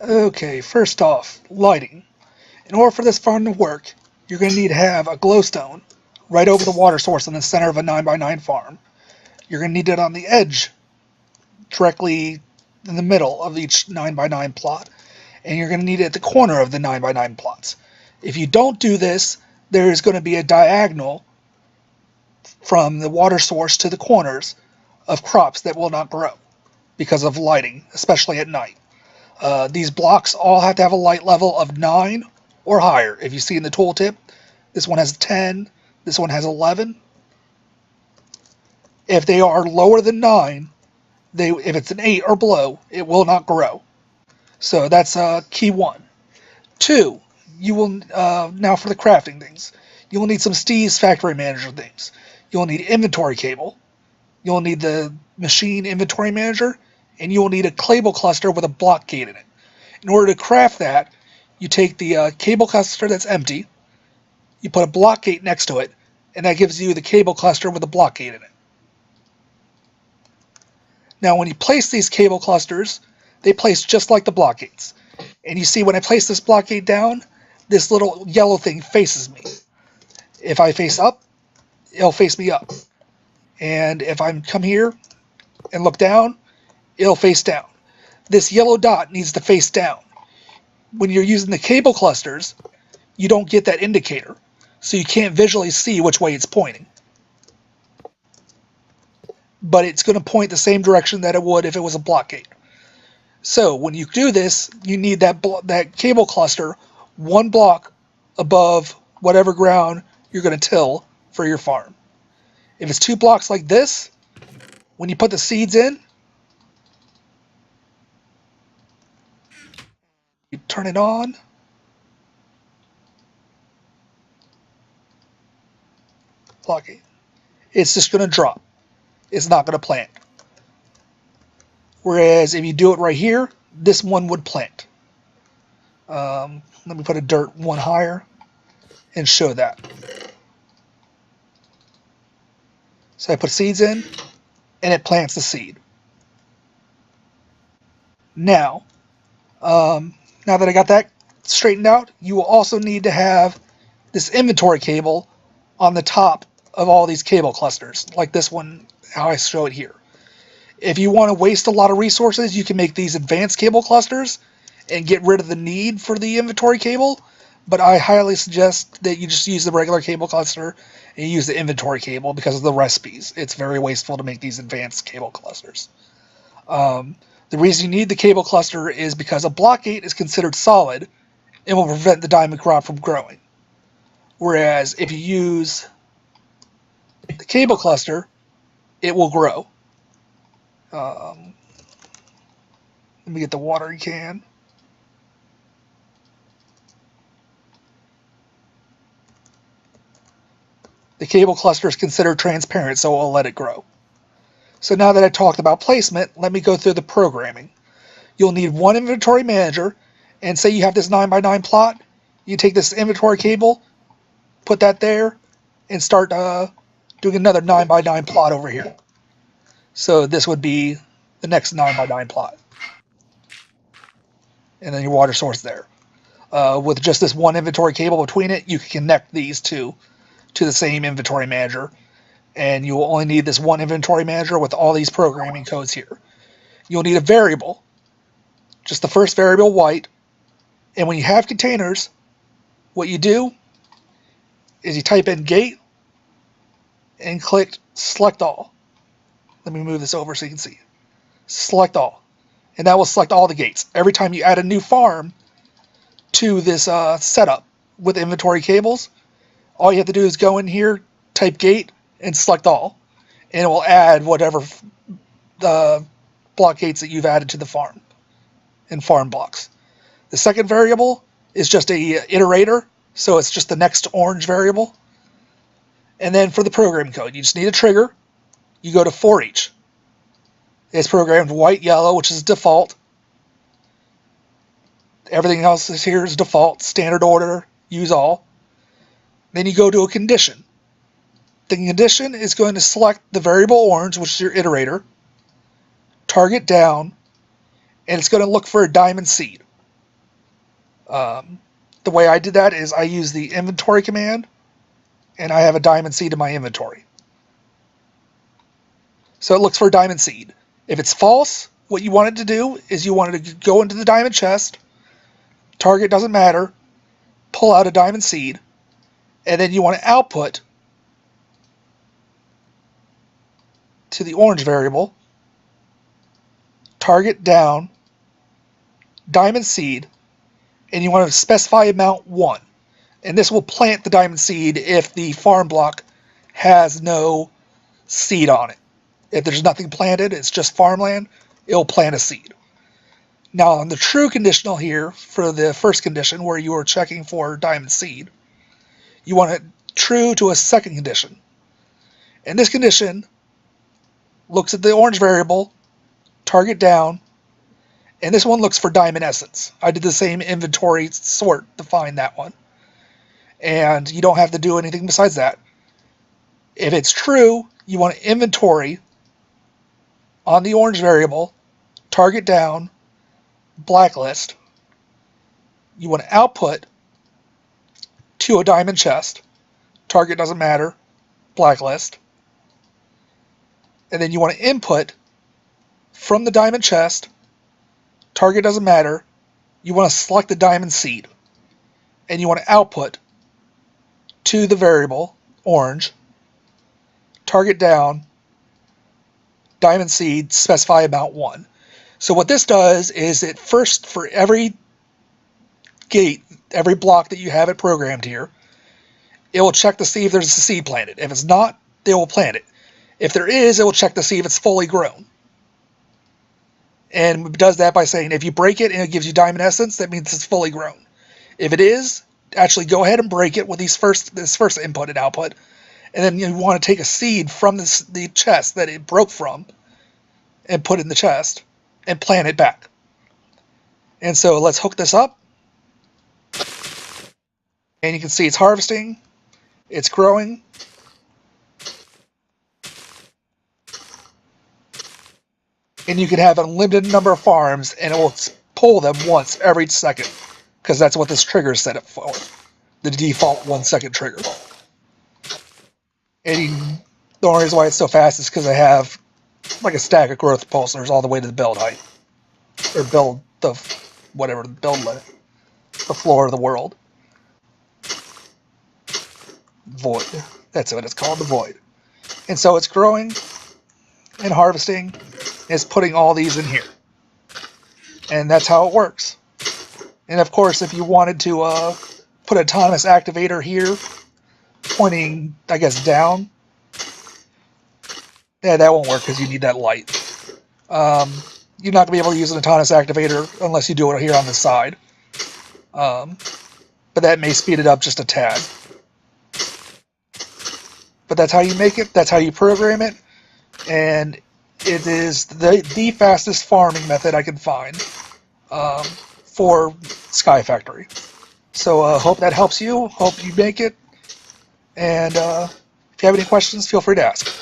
Okay, first off, lighting. In order for this farm to work, you're going to need to have a glowstone right over the water source in the center of a 9x9 farm. You're going to need it on the edge, directly in the middle of each 9x9 plot. And you're going to need it at the corner of the 9x9 plots. If you don't do this, there is going to be a diagonal from the water source to the corners of crops that will not grow because of lighting, especially at night. These blocks all have to have a light level of 9 or higher. If you see in the tooltip, this one has 10, this one has 11. If they are lower than 9, if it's an 8 or below, it will not grow. So that's key 1. 2, you will now for the crafting things, you will need some Steve's Factory Manager things. You'll need inventory cable. You'll need the machine inventory manager, and you will need a cable cluster with a block gate in it. In order to craft that, you take the cable cluster that's empty, you put a block gate next to it, and that gives you the cable cluster with a block gate in it. Now when you place these cable clusters, they place just like the block gates. And you see when I place this block gate down, this little yellow thing faces me. If I face up, it'll face me up. And if I come here and look down, it'll face down. This yellow dot needs to face down. When you're using the cable clusters, you don't get that indicator, so you can't visually see which way it's pointing. But it's going to point the same direction that it would if it was a block gate. So when you do this, you need that cable cluster 1 block above whatever ground you're going to till for your farm. If it's 2 blocks like this, when you put the seeds in, you turn it on, block it. It's just going to drop. It's not going to plant. Whereas if you do it right here, this one would plant. Let me put a dirt 1 higher and show that. So I put seeds in, and it plants the seed. Now that I got that straightened out, you will also need to have this inventory cable on the top of all these cable clusters, like this one, how I show it here. If you want to waste a lot of resources, you can make these advanced cable clusters and get rid of the need for the inventory cable, but I highly suggest that you just use the regular cable cluster and use the inventory cable because of the recipes. It's very wasteful to make these advanced cable clusters. The reason you need the cable cluster is because a block gate is considered solid and will prevent the diamond crop from growing. Whereas if you use the cable cluster, it will grow. Let me get the watering can. The cable cluster is considered transparent, so I'll let it grow. So now that I talked about placement, let me go through the programming. You'll need 1 inventory manager, and say you have this 9x9 plot, you take this inventory cable, put that there, and start doing another 9x9 plot over here. So this would be the next 9x9 plot. And then your water source there. With just this 1 inventory cable between it, you can connect these two to the same inventory manager. And you will only need this 1 inventory manager with all these programming codes here. You'll need a variable, just the first variable, white. And when you have containers, what you do is you type in gate and click select all. Let me move this over so you can see. Select all. And that will select all the gates. Every time you add a new farm to this setup with inventory cables, all you have to do is go in here, type gate, and select all. And it will add whatever block gates that you've added to the farm in farm blocks. The second variable is just a iterator, so it's just the next orange variable. And then for the programming code, you just need a trigger. You go to for each. It's programmed white, yellow, which is default. Everything else is here is default, standard order, use all. Then you go to a condition. The condition is going to select the variable orange, which is your iterator, target down, and it's going to look for a diamond seed. The way I did that is I use the inventory command, and I have a diamond seed in my inventory. So it looks for a diamond seed. If it's false, what you wanted to do is you wanted to go into the diamond chest, target doesn't matter, pull out a diamond seed, and then you want to output to the orange variable, target down, diamond seed, and you want to specify amount 1. And this will plant the diamond seed if the farm block has no seed on it. If there's nothing planted, it's just farmland, it'll plant a seed. Now on the true conditional here, for the first condition where you are checking for diamond seed, you want it true to a second condition. And this condition looks at the orange variable, target down, and this one looks for diamond essence. I did the same inventory sort to find that one. And you don't have to do anything besides that. If it's true, you want to inventory on the orange variable, target down, blacklist. You want to output to a diamond chest, target doesn't matter, blacklist. And then you want to input from the diamond chest, target doesn't matter, you want to select the diamond seed. And you want to output to the variable, orange, target down, diamond seed, specify amount 1. So what this does is it first, for every gate, every block that you have it programmed here, it will check to see if there's a seed planted. If it's not, they will plant it. If there is, it will check to see if it's fully grown. And it does that by saying if you break it and it gives you diamond essence, that means it's fully grown. If it is, actually go ahead and break it with this first input and output. And then you want to take a seed from the chest that it broke from and put in the chest and plant it back. And so let's hook this up. And you can see it's harvesting, it's growing. And you can have an unlimited number of farms and it will pull them once every second, because that's what this trigger is set up for, the default 1 second trigger. And the only reason why it's so fast is because I have like a stack of growth pulsars all the way to the build height, or build the whatever build the floor of the world. Void. That's what it's called, the void. And so it's growing and harvesting. It's putting all these in here. And that's how it works. And of course, if you wanted to put an autonomous activator here, pointing, I guess, down, yeah, that won't work because you need that light. You're not going to be able to use an autonomous activator unless you do it here on the side. But that may speed it up just a tad. But that's how you make it, that's how you program it, and it is the fastest farming method I can find for SkyFactory. So hope that helps you, hope you make it, and if you have any questions, feel free to ask.